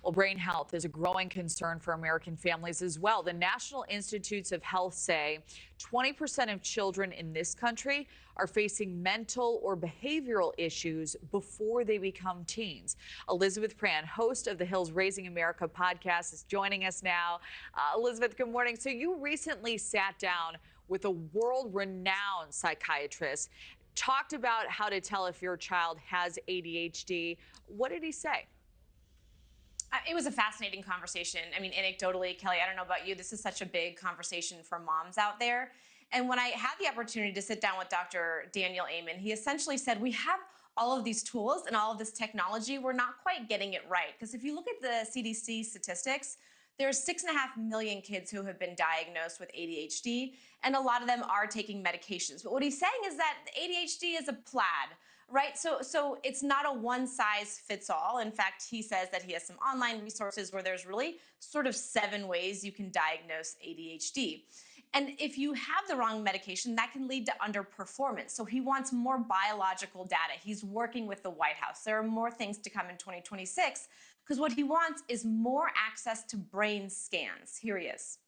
Well, brain health is a growing concern for American families as well. The National Institutes of Health say 20% of children in this country are facing mental or behavioral issues before they become teens. Elizabeth Prann, host of the Hill's Raising America podcast, is joining us now. Elizabeth, good morning. So you recently sat down with a world-renowned psychiatrist, talked about how to tell if your child has ADHD. What did he say? It was a fascinating conversation. I mean, anecdotally, Kelly, I don't know about you, this is such a big conversation for moms out there. And when I had the opportunity to sit down with Dr. Daniel Amen, he essentially said, we have all of these tools and all of this technology, we're not quite getting it right. Because if you look at the CDC statistics, there's 6.5 million kids who have been diagnosed with ADHD, and a lot of them are taking medications. But what he's saying is that ADHD is a plaid, right? So it's not a one size fits all. In fact, he says that he has some online resources where there's really sort of 7 ways you can diagnose ADHD. And if you have the wrong medication, that can lead to underperformance. So he wants more biological data. He's working with the White House. There are more things to come in 2026, because what he wants is more access to brain scans. Here he is.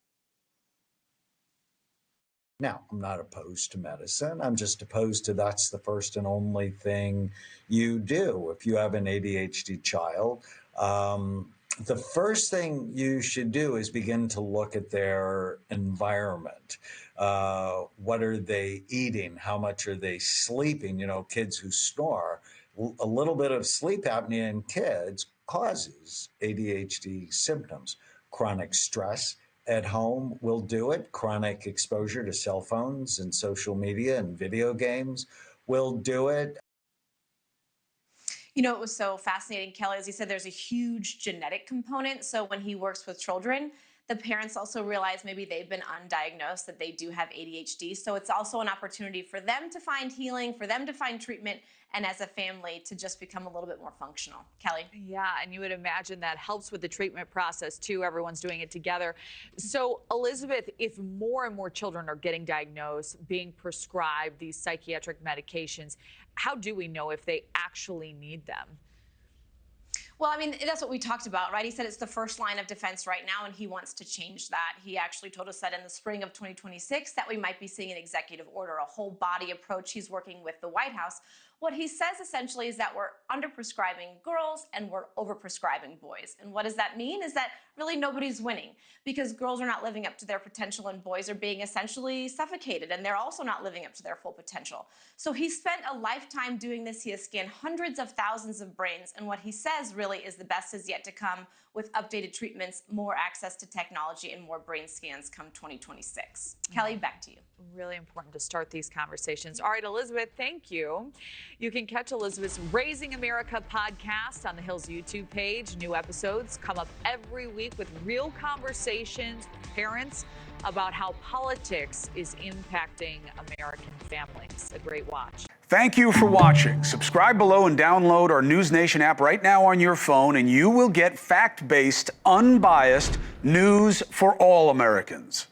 Now, I'm not opposed to medicine. I'm just opposed to that's the first and only thing you do. If you have an ADHD child, the first thing you should do is begin to look at their environment. What are they eating? How much are they sleeping? You know, kids who snore, a little bit of sleep apnea in kids causes ADHD symptoms. Chronic stress at home will do it. Chronic exposure to cell phones and social media and video games will do it. You know, it was so fascinating, Kelly, as he said, there's a huge genetic component. So when he works with children, the parents also realize maybe they've been undiagnosed, that they do have ADHD. So it's also an opportunity for them to find healing, for them to find treatment, and as a family to just become a little bit more functional. Kelly? Yeah, and you would imagine that helps with the treatment process too. Everyone's doing it together. So Elizabeth, if more and more children are getting diagnosed, being prescribed these psychiatric medications, how do we know if they actually need them? Well, I mean, that's what we talked about, right? He said it's the first line of defense right now, and he wants to change that. He actually told us that in the spring of 2026 that we might be seeing an executive order, a whole body approach. He's working with the White House. What he says essentially is that we're underprescribing girls and we're overprescribing boys. And what does that mean? Is that really nobody's winning, because girls are not living up to their potential and boys are being essentially suffocated, and they're also not living up to their full potential. So he spent a lifetime doing this. He has scanned hundreds of thousands of brains, and what he says really is the best is yet to come with updated treatments, more access to technology, and more brain scans come 2026. Kelly, back to you. Really important to start these conversations. All right, Elizabeth, thank you. You can catch Elizabeth's Raising America podcast on the Hill's YouTube page. New episodes come up every week with real conversations with parents about how politics is impacting American families. A great watch. Thank you for watching. Subscribe below and download our NewsNation app right now on your phone, and you will get fact-based, unbiased news for all Americans.